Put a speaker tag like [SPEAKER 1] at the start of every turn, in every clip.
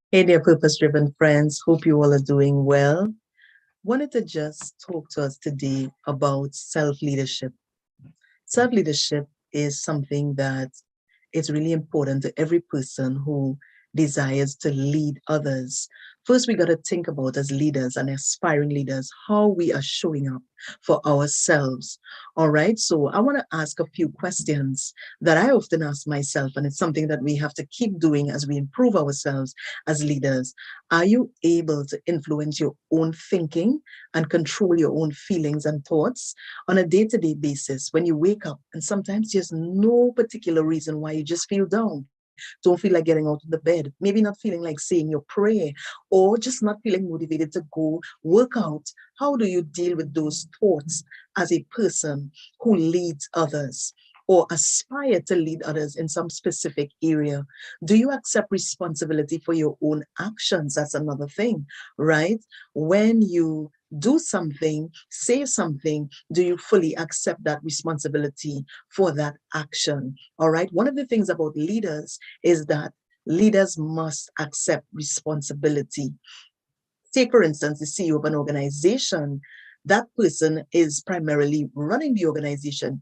[SPEAKER 1] Hey there, purpose-driven friends. Hope you all are doing well. Wanted to just talk to us today about self-leadership. Self-leadership is something that is really important to every person who desires to lead others. First, we got to think about as leaders and aspiring leaders, how we are showing up for ourselves. All right. So I want to ask a few questions that I often ask myself, and it's something that we have to keep doing as we improve ourselves as leaders. Are you able to influence your own thinking and control your own feelings and thoughts on a day-to-day basis when you wake up and sometimes there's no particular reason why you just feel down, don't feel like getting out of the bed, maybe not feeling like saying your prayer, or just not feeling motivated to go work out? How do you deal with those thoughts as a person who leads others or aspire to lead others in some specific area? Do you accept responsibility for your own actions? That's another thing, right? When you do something, say something, do you fully accept that responsibility for that action? All right. One of the things about leaders is that leaders must accept responsibility. Take, for instance, the CEO of an organization. That person is primarily running the organization.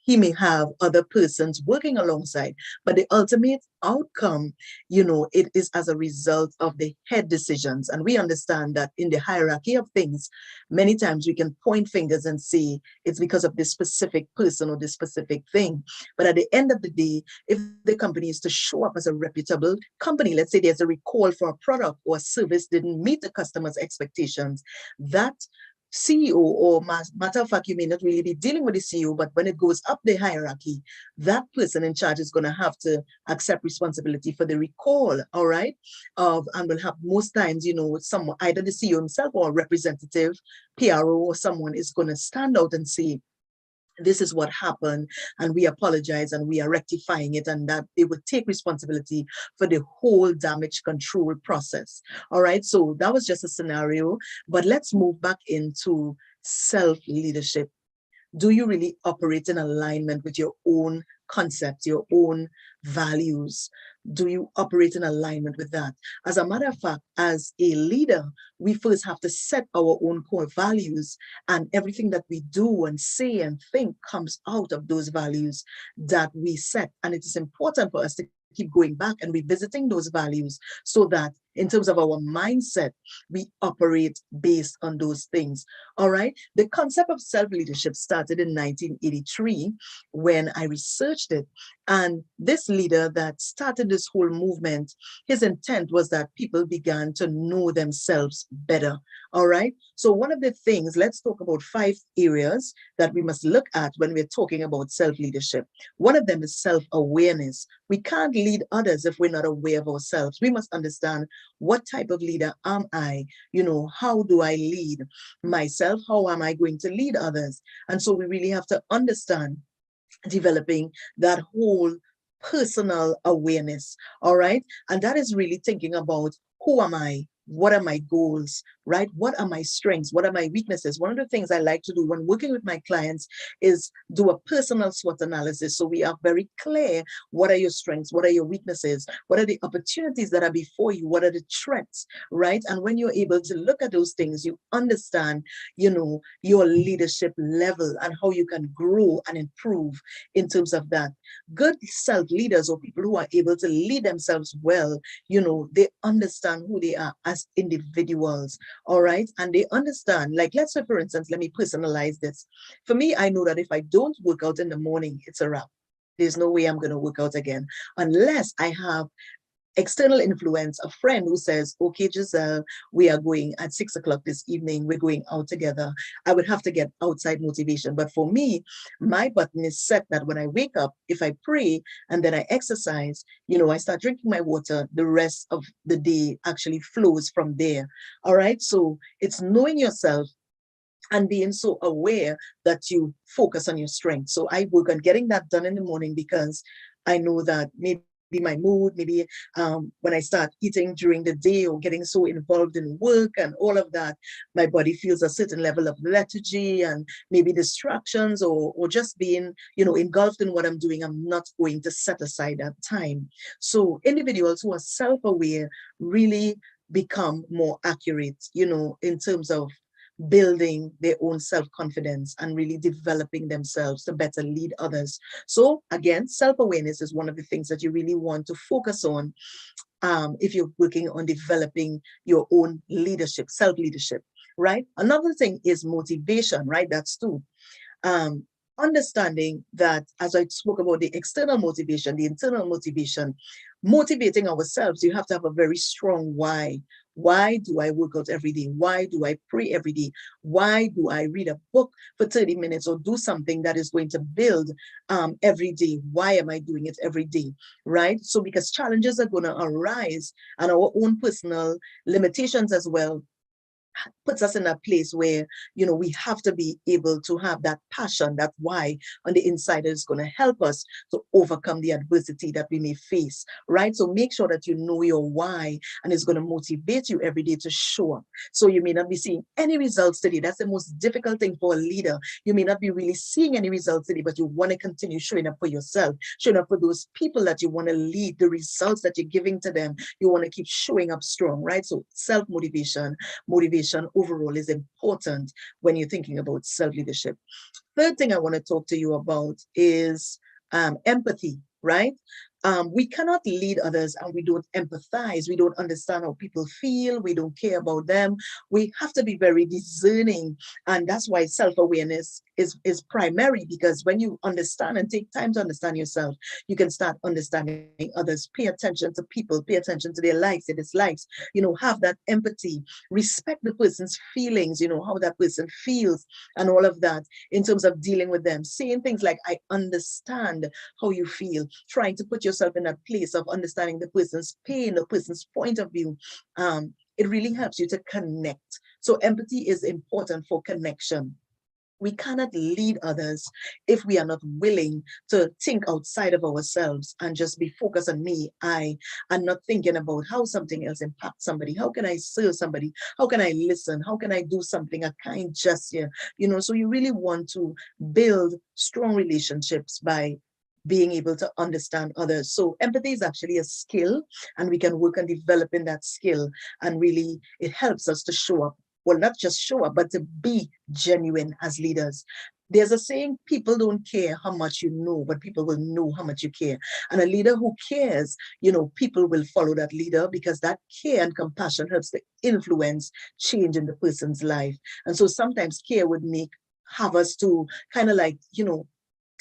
[SPEAKER 1] He may have other persons working alongside, but the ultimate outcome, it is as a result of the head decisions. And we understand that in the hierarchy of things, many times we can point fingers and say it's because of this specific person or this specific thing. But at the end of the day, if the company is to show up as a reputable company, let's say there's a recall for a product or a service didn't meet the customer's expectations, that CEO, or matter of fact, you may not really be dealing with the CEO, but when it goes up the hierarchy, that person in charge is going to have to accept responsibility for the recall, all right? And will have most times, someone, either the CEO himself or a representative, PRO, or someone is going to stand out and say, this is what happened, and we apologize and we are rectifying it, and that they would take responsibility for the whole damage control process. All right, so that was just a scenario, but let's move back into self-leadership. Do you really operate in alignment with your own concept, your own values? Do you operate in alignment with that? As a matter of fact, as a leader, we first have to set our own core values, and everything that we do and say and think comes out of those values that we set. And it is important for us to keep going back and revisiting those values so that in terms of our mindset, we operate based on those things. All right. The concept of self-leadership started in 1983 when I researched it. And this leader that started this whole movement, his intent was that people began to know themselves better. All right. So one of the things, let's talk about 5 areas that we must look at when we're talking about self-leadership. One of them is self-awareness. We can't lead others if we're not aware of ourselves. We must understand, what type of leader am I? How do I lead myself? How am I going to lead others? And so we really have to understand developing that whole personal awareness. All right. And that is really thinking about, who am I? What are my goals, right? What are my strengths? What are my weaknesses? One of the things I like to do when working with my clients is do a personal SWOT analysis. So we are very clear, what are your strengths? What are your weaknesses? What are the opportunities that are before you? What are the threats, right? And when you're able to look at those things, you understand, your leadership level and how you can grow and improve in terms of that. Good self-leaders, or people who are able to lead themselves well, they understand who they are as individuals. All right. And they understand, like, let's say, for instance, let me personalize this. For me, I know that if I don't work out in the morning, it's a wrap. There's no way I'm going to work out again unless I have external influence, a friend who says, okay, Giselle, we are going at 6 o'clock this evening, we're going out together. I would have to get outside motivation. But for me, my button is set that when I wake up, if I pray and then I exercise, I start drinking my water, the rest of the day actually flows from there. All right. So it's knowing yourself and being so aware that you focus on your strengths. So I work on getting that done in the morning because I know that maybe my mood, maybe when I start eating during the day or getting so involved in work and all of that, my body feels a certain level of lethargy and maybe distractions or just being, engulfed in what I'm doing. I'm not going to set aside that time. So individuals who are self-aware really become more accurate, in terms of building their own self-confidence and really developing themselves to better lead others. So again, self-awareness is one of the things that you really want to focus on if you're working on developing your own leadership, self-leadership, right? Another thing is motivation, right? That's two. Understanding that, as I spoke about the external motivation, the internal motivation, motivating ourselves, you have to have a very strong why. Why do I work out every day? Why do I pray every day? Why do I read a book for 30 minutes or do something that is going to build every day? Why am I doing it every day, right? So because challenges are going to arise and our own personal limitations as well puts us in a place where, we have to be able to have that passion, that why on the inside that is going to help us to overcome the adversity that we may face, right? So make sure that you know your why and it's going to motivate you every day to show up. So you may not be seeing any results today. That's the most difficult thing for a leader. You may not be really seeing any results today, but you want to continue showing up for yourself, showing up for those people that you want to lead, the results that you're giving to them. You want to keep showing up strong, right? So self-motivation, motivation overall is important when you're thinking about self-leadership. Third thing I want to talk to you about is empathy, right? We cannot lead others and we don't empathize. We don't understand how people feel. We don't care about them. We have to be very discerning. And that's why self-awareness is primary, because when you understand and take time to understand yourself, you can start understanding others. Pay attention to people, pay attention to their likes, their dislikes, have that empathy, respect the person's feelings, how that person feels and all of that in terms of dealing with them. Saying things like, I understand how you feel, trying to put yourself in that place of understanding the person's pain, the person's point of view. It really helps you to connect. So empathy is important for connection. We cannot lead others if we are not willing to think outside of ourselves and just be focused on me, and not thinking about how something else impacts somebody. How can I serve somebody? How can I listen? How can I do something, a kind gesture? So you really want to build strong relationships by being able to understand others. So empathy is actually a skill, and we can work on developing that skill. And really, it helps us to show up. Well, not just show up, but to be genuine as leaders. There's a saying, people don't care how much you know, but people will know how much you care. And a leader who cares, people will follow that leader, because that care and compassion helps to influence change in the person's life. And so sometimes care would have us to kind of like,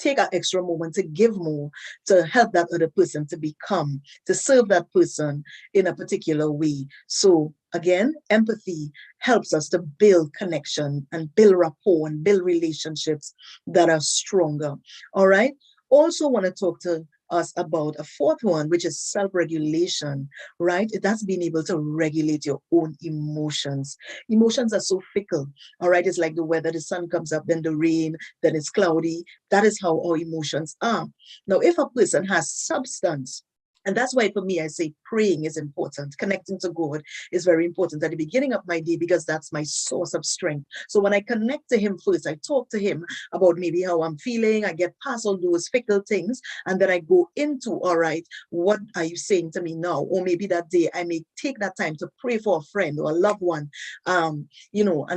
[SPEAKER 1] take an extra moment to give more, to help that other person to become, to serve that person in a particular way. So again, empathy helps us to build connection and build rapport and build relationships that are stronger. All right. Also want to talk to us about a fourth one, which is self-regulation, right? That's being able to regulate your own emotions. Emotions are so fickle, all right? It's like the weather, the sun comes up, then the rain, then it's cloudy. That is how our emotions are. Now, if a person has substance, and that's why for me, I say praying is important. Connecting to God is very important at the beginning of my day, because that's my source of strength. So when I connect to him first, I talk to him about maybe how I'm feeling. I get past all those fickle things. And then I go into, all right, what are you saying to me now? Or maybe that day I may take that time to pray for a friend or a loved one, and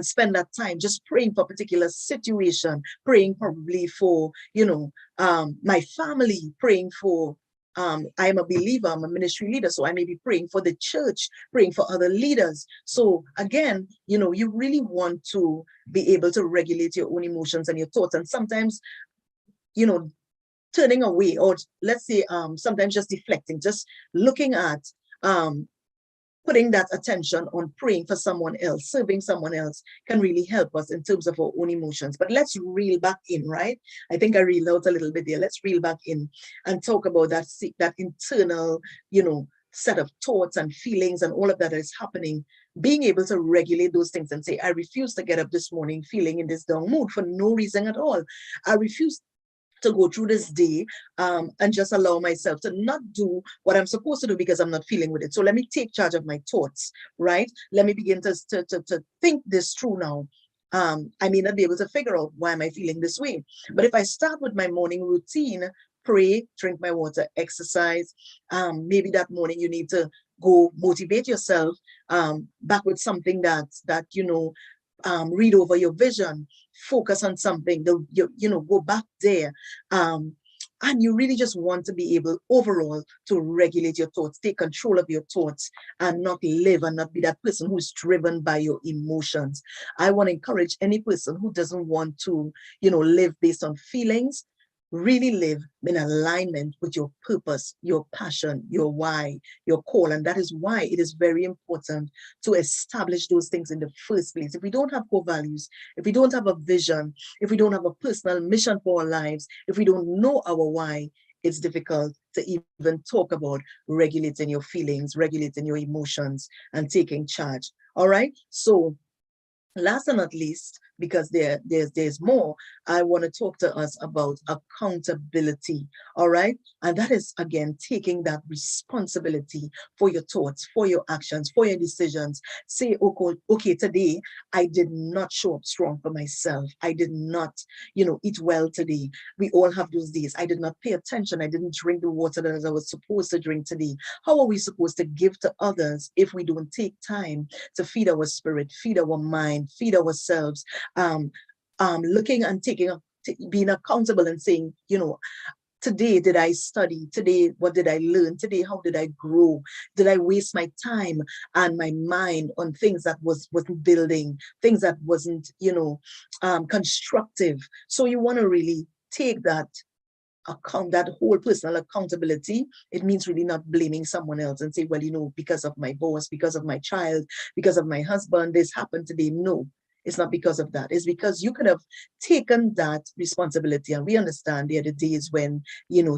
[SPEAKER 1] spend that time just praying for a particular situation, praying probably for, my family, praying for, I'm a believer, I'm a ministry leader, so I may be praying for the church, praying for other leaders. So again, you really want to be able to regulate your own emotions and your thoughts. And sometimes, turning away, or let's say, sometimes just deflecting, just looking at, putting that attention on praying for someone else, serving someone else, can really help us in terms of our own emotions. But let's reel back in, right? I think I reeled out a little bit there. Let's reel back in and talk about that internal, set of thoughts and feelings and all of that is happening. Being able to regulate those things and say, I refuse to get up this morning feeling in this down mood for no reason at all. I refuse to go through this day and just allow myself to not do what I'm supposed to do because I'm not feeling with it. So let me take charge of my thoughts, right? Let me begin to think this through now. I may not be able to figure out why am I feeling this way. But if I start with my morning routine, pray, drink my water, exercise, maybe that morning you need to go motivate yourself back with something that read over your vision, focus on something, go back there. And you really just want to be able overall to regulate your thoughts, take control of your thoughts, and not live and not be that person who's driven by your emotions. I want to encourage any person who doesn't want to, live based on feelings, really live in alignment with your purpose, your passion, your why, your call. And that is why it is very important to establish those things in the first place. If we don't have core values, if we don't have a vision, if we don't have a personal mission for our lives, if we don't know our why, it's difficult to even talk about regulating your feelings, regulating your emotions, and taking charge. All right. So last and not least, because there's more, I want to talk to us about accountability. All right. And that is, again, taking that responsibility for your thoughts, for your actions, for your decisions. Say, okay, today I did not show up strong for myself. I did not, eat well today. We all have those days. I did not pay attention. I didn't drink the water that I was supposed to drink today. How are we supposed to give to others if we don't take time to feed our spirit, feed our mind, feed ourselves? Looking and being accountable and saying, today did I study? Today, what did I learn? Today, how did I grow? Did I waste my time and my mind on things that wasn't building, things that wasn't, constructive? So you want to really take that whole personal accountability. It means really not blaming someone else and say, well, because of my boss, because of my child, because of my husband, this happened today. No, it's not because of that. It's because you could have taken that responsibility. And we understand there are the days when,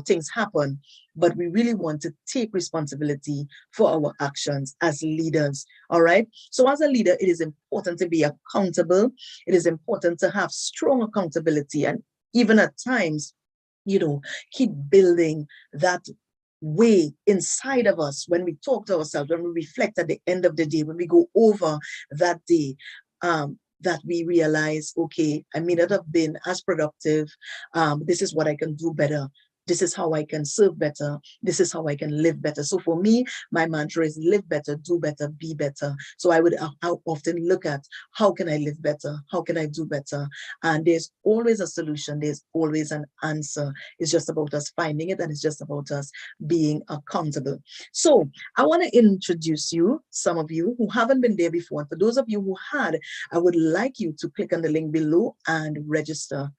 [SPEAKER 1] things happen, but we really want to take responsibility for our actions as leaders. All right. So as a leader, it is important to be accountable. It is important to have strong accountability. And even at times, keep building that way inside of us when we talk to ourselves, when we reflect at the end of the day, when we go over that day, that we realize, okay, I may not have been as productive. This is what I can do better. This is how I can serve better. This is how I can live better. So for me, my mantra is live better, do better, be better. So I often look at how can I live better? How can I do better? And there's always a solution. There's always an answer. It's just about us finding it, and it's just about us being accountable. So I want to introduce you, some of you who haven't been there before. And for those of you who had, I would like you to click on the link below and register.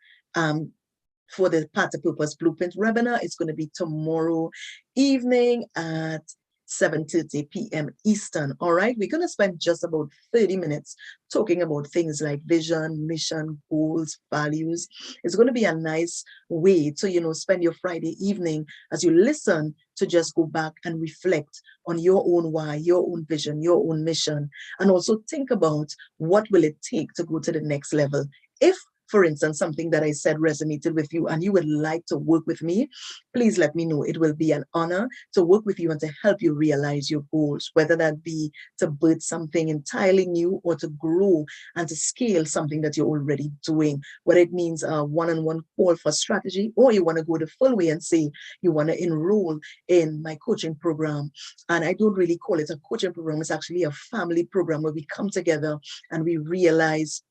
[SPEAKER 1] For the Path2Purpose Blueprint Webinar. It's going to be tomorrow evening at 7:30 p.m. Eastern. All right, we're going to spend just about 30 minutes talking about things like vision, mission, goals, values. It's going to be a nice way to, spend your Friday evening as you listen to just go back and reflect on your own why, your own vision, your own mission, and also think about what will it take to go to the next level. If, for instance, something that I said resonated with you and you would like to work with me, please let me know. It will be an honor to work with you and to help you realize your goals, whether that be to birth something entirely new or to grow and to scale something that you're already doing, whether it means a one-on-one call for strategy, or you want to go the full way and say you want to enroll in my coaching program. And I don't really call it a coaching program. It's actually a family program where we come together and we realize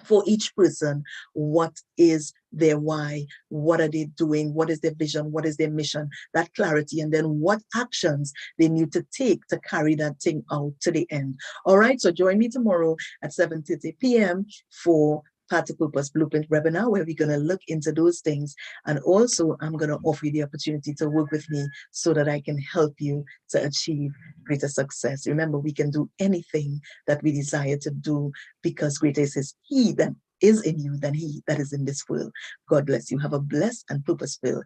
[SPEAKER 1] for each person, what is their why? What are they doing? What is their vision? What is their mission? That clarity, and then what actions they need to take to carry that thing out to the end. All right, so join me tomorrow at 7:30 p.m. for Path2Purpose Blueprint Webinar, where we're going to look into those things. And also, I'm going to offer you the opportunity to work with me so that I can help you to achieve greater success. Remember, we can do anything that we desire to do because greater is He that is in you than he that is in this world. God bless you. Have a blessed and purposeful